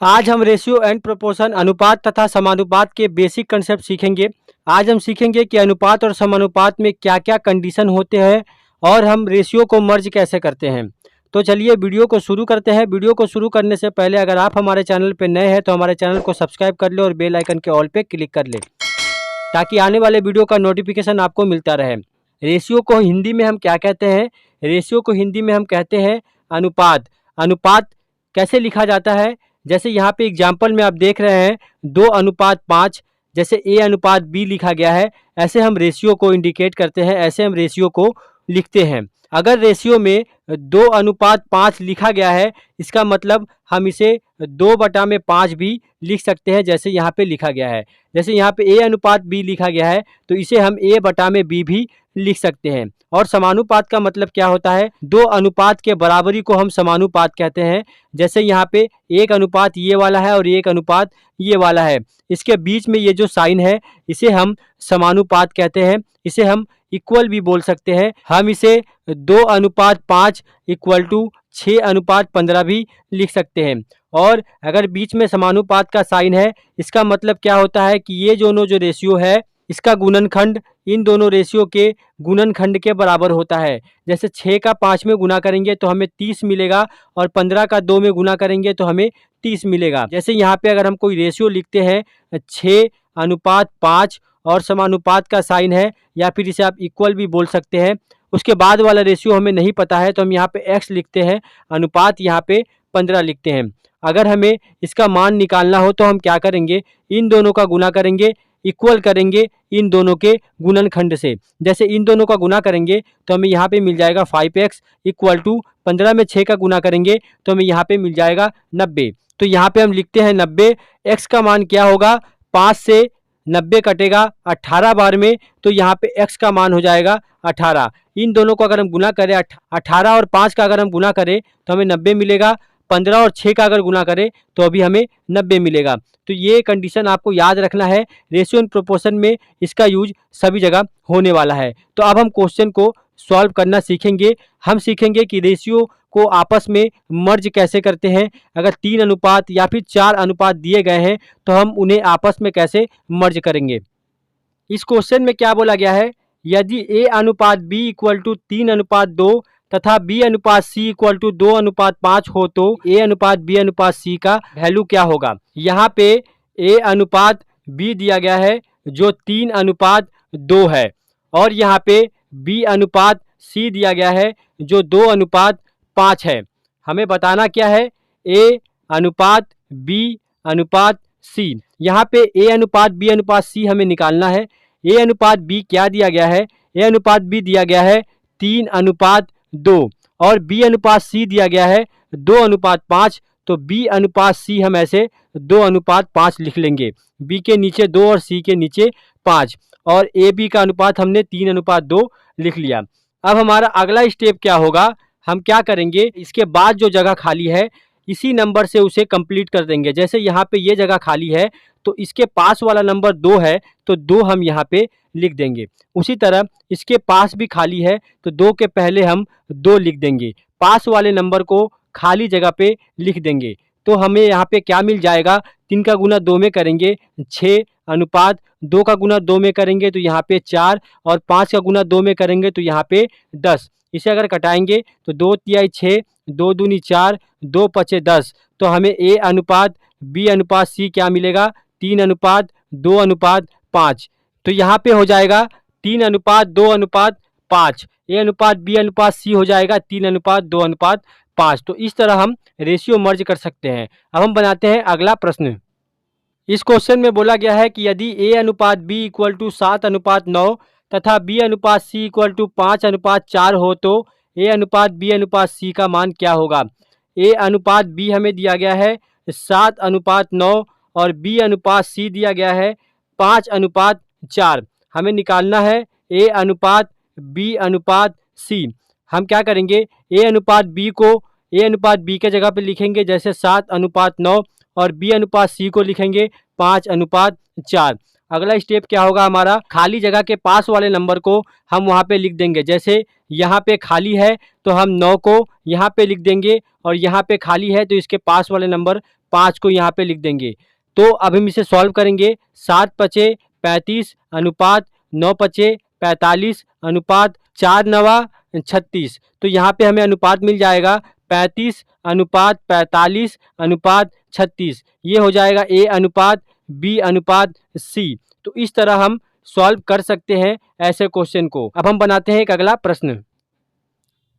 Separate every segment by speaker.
Speaker 1: आज हम ratio and proportion अनुपात तथा समानुपात के बेसिक कंसेप्ट सीखेंगे। आज हम सीखेंगे कि अनुपात और समानुपात में क्या क्या कंडीशन होते हैं और हम रेशियो को मर्ज कैसे करते हैं। तो चलिए वीडियो को शुरू करते हैं। वीडियो को शुरू करने से पहले अगर आप हमारे चैनल पर नए हैं तो हमारे चैनल को सब्सक्राइब कर ले और बेल आइकन के ऑल पे क्लिक कर ले ताकि आने वाले वीडियो का नोटिफिकेशन आपको मिलता रहे। रेशियो को हिंदी में हम क्या कहते हैं? रेशियो को हिंदी में हम कहते हैं अनुपात। अनुपात कैसे लिखा जाता है? जैसे यहाँ पे एग्जाम्पल में आप देख रहे हैं 2:5, जैसे A अनुपात B लिखा गया है, ऐसे हम रेशियो को इंडिकेट करते हैं, ऐसे हम रेशियो को लिखते हैं। अगर रेशियो में 2:5 लिखा गया है, इसका मतलब हम इसे 2/5 भी लिख सकते हैं, जैसे यहाँ पे लिखा गया है। जैसे यहाँ पे A अनुपात B लिखा गया है तो इसे हम A/B भी लिख सकते हैं। और समानुपात का मतलब क्या होता है? दो अनुपात के बराबरी को हम समानुपात कहते हैं। जैसे यहाँ पे एक अनुपात ये वाला है और एक अनुपात ये वाला है, इसके बीच में ये जो साइन है इसे हम समानुपात कहते हैं। इसे हम इक्वल भी बोल सकते हैं। हम इसे 2:5 = 6:15 भी लिख सकते हैं। और अगर बीच में समानुपात का साइन है, इसका मतलब क्या होता है कि ये दोनों जो रेशियो है इसका गुणनखंड इन दोनों रेशियो के गुणनखंड के बराबर होता है। जैसे 6 का 5 में गुना करेंगे तो हमें 30 मिलेगा और 15 का 2 में गुना करेंगे तो हमें 30 मिलेगा। जैसे यहाँ पे अगर हम कोई रेशियो लिखते हैं 6:5 और समानुपात का साइन है, या फिर इसे आप इक्वल भी बोल सकते हैं, उसके बाद वाला रेशियो हमें नहीं पता है तो हम यहाँ पे x लिखते हैं, अनुपात यहाँ पे 15 लिखते हैं। अगर हमें इसका मान निकालना हो तो हम क्या करेंगे? इन दोनों का गुना करेंगे, इक्वल करेंगे इन दोनों के गुणनखंड से। जैसे इन दोनों का गुना करेंगे तो हमें यहाँ पे मिल जाएगा 5x = 15 में 6 का गुना करेंगे तो हमें यहाँ पे मिल जाएगा 90। तो यहाँ पे हम लिखते हैं 90। x का मान क्या होगा? 5 से 90 कटेगा 18 बार में, तो यहाँ पे x का मान हो जाएगा 18। इन दोनों को अगर हम गुना करें 18 और 5 का अगर हम गुना करें तो हमें 90 मिलेगा। 15 और 6 का अगर गुना करें तो अभी हमें 90 मिलेगा। तो ये कंडीशन आपको याद रखना है। रेशियो एंड प्रोपोर्शन में इसका यूज सभी जगह होने वाला है। तो अब हम क्वेश्चन को सॉल्व करना सीखेंगे। हम सीखेंगे कि रेशियो को आपस में मर्ज कैसे करते हैं। अगर 3 अनुपात या फिर 4 अनुपात दिए गए हैं तो हम उन्हें आपस में कैसे मर्ज करेंगे। इस क्वेश्चन में क्या बोला गया है? यदि A अनुपात B = 3:2 तथा B अनुपात C = 2:5 हो तो A अनुपात B अनुपात C का वैल्यू क्या होगा? यहाँ पे A अनुपात B दिया गया है जो 3:2 है, और यहाँ पे B अनुपात C दिया गया है जो 2:5 है। हमें बताना क्या है? A अनुपात B अनुपात C। यहाँ पे A अनुपात B अनुपात C हमें निकालना है। A अनुपात B क्या दिया गया है? A अनुपात B दिया गया है 3:2 और B अनुपात C दिया गया है 2:5। तो B अनुपात C हम ऐसे 2:5 लिख लेंगे। B के नीचे 2 और C के नीचे 5, और AB का अनुपात हमने 3:2 लिख लिया। अब हमारा अगला स्टेप क्या होगा? हम क्या करेंगे? इसके बाद जो जगह खाली है इसी नंबर से उसे कंप्लीट कर देंगे। जैसे यहाँ पे ये जगह खाली है तो इसके पास वाला नंबर 2 है तो 2 हम यहाँ पे लिख देंगे। उसी तरह इसके पास भी खाली है तो 2 के पहले हम 2 लिख देंगे। पास वाले नंबर को खाली जगह पे लिख देंगे। तो हमें यहाँ पे क्या मिल जाएगा? 3 का गुना 2 में करेंगे 6 अनुपात 2 का गुना 2 में करेंगे तो यहाँ पे 4, और 5 का गुना 2 में करेंगे तो यहाँ पे 10। इसे अगर कटाएंगे तो 2 तिहाई 6, 2 दूनी 4, 2 पचे 10। तो हमें A अनुपात B अनुपात C क्या मिलेगा? 3:2:5। तो यहाँ पे हो जाएगा 3:2:5। A अनुपात B अनुपात C हो जाएगा 3:2:5। तो इस तरह हम रेशियो मर्ज कर सकते हैं। अब हम बनाते हैं अगला प्रश्न। इस क्वेश्चन में बोला गया है कि यदि A अनुपात B = 7:9 तथा B अनुपात C = 5:4 हो तो A अनुपात B अनुपात C का मान क्या होगा? A अनुपात B हमें दिया गया है 7:9 और B अनुपात C दिया गया है 5:4। हमें निकालना है A अनुपात B अनुपात C। हम क्या करेंगे? A अनुपात B को A अनुपात B के जगह पे लिखेंगे, जैसे 7:9, और B अनुपात C को लिखेंगे 5:4। अगला स्टेप क्या होगा हमारा, खाली जगह के पास वाले नंबर को हम वहाँ पे लिख देंगे। जैसे यहाँ पे खाली है तो हम 9 को यहाँ पे लिख देंगे, और यहाँ पे खाली है तो इसके पास वाले नंबर 5 को यहाँ पे लिख देंगे। तो अब हम इसे सॉल्व करेंगे। 7 पचे 35 अनुपात 9 पचे 45 अनुपात 4 नवा 36। तो यहाँ पे हमें अनुपात मिल जाएगा 35 अनुपात 45 अनुपात 36। ये हो जाएगा A अनुपात B अनुपात C। तो इस तरह हम सॉल्व कर सकते हैं ऐसे क्वेश्चन को। अब हम बनाते हैं एक अगला प्रश्न।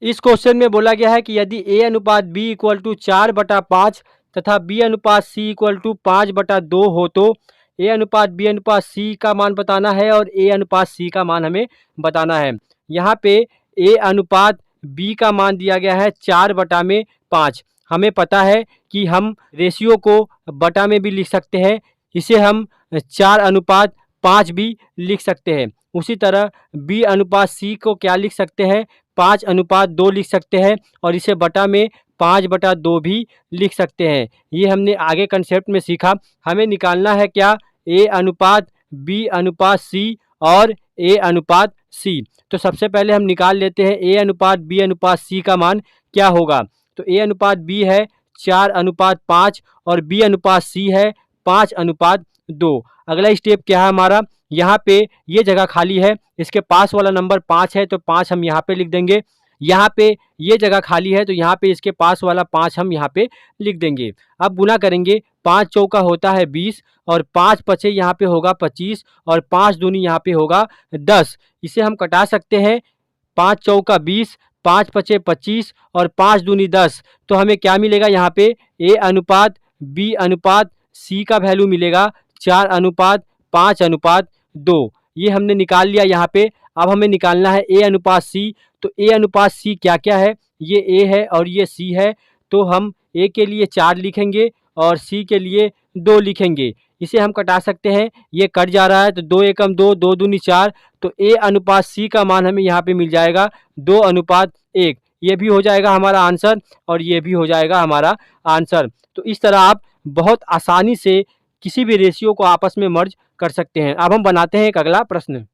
Speaker 1: इस क्वेश्चन में बोला गया है कि यदि A अनुपात B इक्वल टू 4/5 तथा B अनुपात C इक्वल टू 5/2 हो तो A अनुपात B अनुपात C का मान बताना है और A अनुपात C का मान हमें बताना है। यहाँ पे A अनुपात B का मान दिया गया है 4/5। हमें पता है कि हम रेशियो को बटा में भी लिख सकते हैं, इसे हम 4/5 भी लिख सकते हैं। उसी तरह B अनुपात C को क्या लिख सकते हैं, 5/2 लिख सकते हैं, और इसे बटा में 5/2 भी लिख सकते हैं। ये हमने आगे कंसेप्ट में सीखा। हमें निकालना है क्या, A अनुपात B अनुपात C और A अनुपात C। तो सबसे पहले हम निकाल लेते हैं A अनुपात B अनुपात C का मान क्या होगा। तो A अनुपात B है 4/5 और B अनुपात C है 5/2। अगला स्टेप क्या है हमारा, यहाँ पे ये जगह खाली है, इसके पास वाला नंबर 5 है तो 5 हम यहाँ पे लिख देंगे। यहाँ पे ये जगह खाली है तो यहाँ पे इसके पास वाला 5 हम यहाँ पे लिख देंगे। अब गुना करेंगे, 5 चौका होता है 20 और 5 पचे यहाँ पे होगा 25 और 5 दूनी यहाँ पे होगा 10। इसे हम कटा सकते हैं, 5 चौका 20, 5 पचे 25 और 5 दूनी 10। तो हमें क्या मिलेगा यहाँ पे, A अनुपात B अनुपात C का वैल्यू मिलेगा 4/5/2। ये हमने निकाल लिया यहाँ पे। अब हमें निकालना है A अनुपात C। तो A अनुपात C क्या क्या है, ये A है और ये C है। तो हम A के लिए 4 लिखेंगे और C के लिए 2 लिखेंगे। इसे हम कटा सकते हैं, ये कट जा रहा है तो 2 एकम 2, 2 दूनी 4। तो A अनुपात C का मान हमें यहाँ पे मिल जाएगा 2/1। ये भी हो जाएगा हमारा आंसर और ये भी हो जाएगा हमारा आंसर। तो इस तरह आप बहुत आसानी से किसी भी रेशियो को आपस में मर्ज कर सकते हैं। अब हम बनाते हैं एक अगला प्रश्न।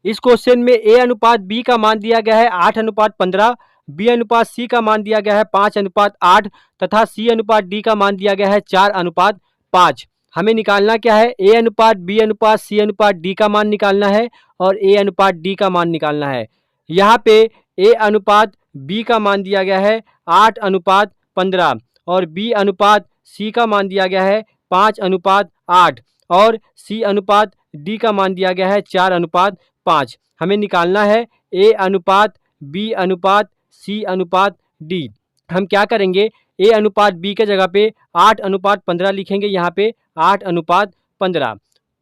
Speaker 1: इस क्वेश्चन में A अनुपात B का मान दिया गया है 8/15, B अनुपात C का मान दिया गया है 5/8 तथा C अनुपात D का मान दिया गया है 4/5। हमें निकालना क्या है, A अनुपात B अनुपात C अनुपात D का मान निकालना है और A अनुपात D का मान निकालना है। यहाँ पे A अनुपात B का मान दिया गया है 8/15 और B अनुपात C का मान दिया गया है 5/8 और C अनुपात D का मान दिया गया है 4/5। हमें निकालना है A अनुपात B अनुपात C अनुपात D। हम क्या करेंगे, A अनुपात B के जगह पे 8/15 लिखेंगे, यहाँ पे 8/15।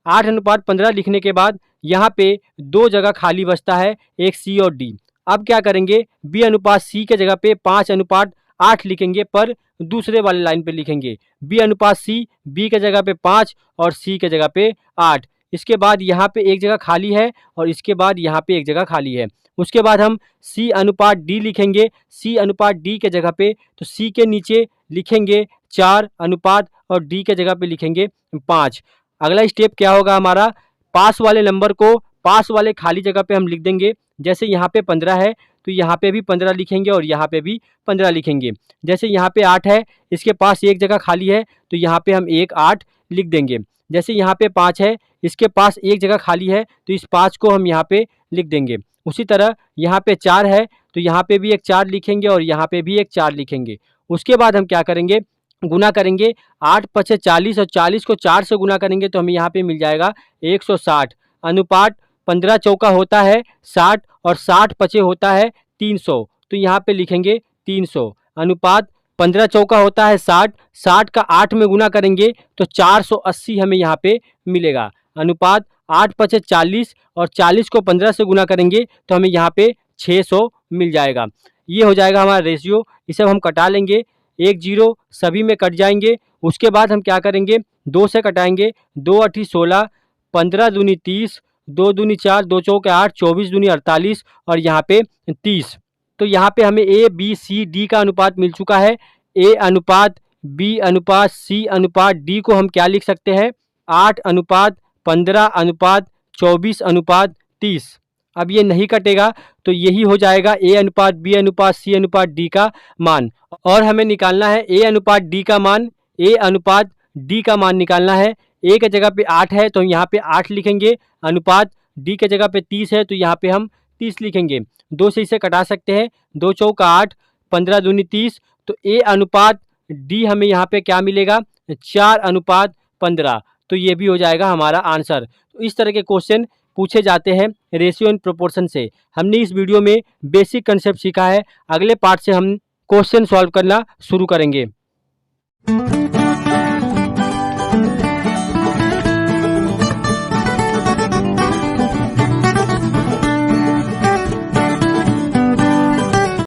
Speaker 1: 8/15 लिखने के बाद यहाँ पे 2 जगह खाली बचता है, एक C और D। अब क्या करेंगे, B अनुपात C के जगह पे 5/8 लिखेंगे, पर दूसरे वाले लाइन पे लिखेंगे। B अनुपात C B के जगह पे 5 और C के जगह पे 8। इसके बाद यहाँ पे एक जगह खाली है और इसके बाद यहाँ पे एक जगह खाली है। उसके बाद हम C अनुपात D लिखेंगे, C अनुपात D के जगह पे, तो C के नीचे लिखेंगे 4 अनुपात और D के जगह पे लिखेंगे 5। अगला स्टेप क्या होगा हमारा, पास वाले नंबर को पास वाले खाली जगह पे हम लिख देंगे। जैसे यहाँ पे 15 है तो यहाँ पे भी 15 लिखेंगे और यहाँ पे भी 15 लिखेंगे। जैसे यहाँ पे 8 है, इसके पास एक जगह खाली है तो यहाँ पे हम 8 लिख देंगे। जैसे यहाँ पे 5 है, इसके पास एक जगह खाली है तो इस 5 को हम यहाँ पे लिख देंगे। उसी तरह यहाँ पे 4 है तो यहाँ पे भी एक 4 लिखेंगे और यहाँ पे भी एक 4 लिखेंगे। उसके बाद हम क्या करेंगे, गुना करेंगे। 8 पचे 40 और 40 को 4 से गुना करेंगे तो हमें यहाँ पे मिल जाएगा 160। अनुपात 15 चौका होता है 60 और 60 पचे होता है 300, तो यहाँ पे लिखेंगे 300। अनुपात 15 चौका होता है 60, 60 का 8 में गुना करेंगे तो 480 हमें यहाँ पे मिलेगा। अनुपात 8 पचे 40 और 40 को 15 से गुना करेंगे तो हमें यहाँ पे 600 मिल जाएगा। ये हो जाएगा हमारा रेशियो। इसे हम कटा लेंगे, 1 0 सभी में कट जाएंगे। उसके बाद हम क्या करेंगे, 2 से कटाएंगे, 2 8 16, 15 दूनी 30, 2 दूनी 4, 2 चौके 8, 24 दूनी 48 और यहाँ पे 30। तो यहाँ पे हमें A B C D का अनुपात मिल चुका है। A अनुपात B अनुपात C अनुपात D को हम क्या लिख सकते हैं, 8/15 15:24:30। अब ये नहीं कटेगा तो यही हो जाएगा A अनुपात B अनुपात C अनुपात D का मान। और हमें निकालना है A अनुपात D का मान, A अनुपात D का मान निकालना है। A के जगह पे 8 है तो यहाँ पे 8 लिखेंगे, अनुपात D के जगह पे 30 है तो यहाँ पे हम 30 लिखेंगे। 2 से इसे कटा सकते हैं, 2 चौका 8, 15 दूनी 30, तो A अनुपात D हमें यहाँ पे क्या मिलेगा, 4:15। तो ये भी हो जाएगा हमारा आंसर। तो इस तरह के क्वेश्चन पूछे जाते हैं रेशियो एंड प्रोपोर्शन से। हमने इस वीडियो में बेसिक कंसेप्ट सीखा है, अगले पार्ट से हम क्वेश्चन सॉल्व करना शुरू करेंगे।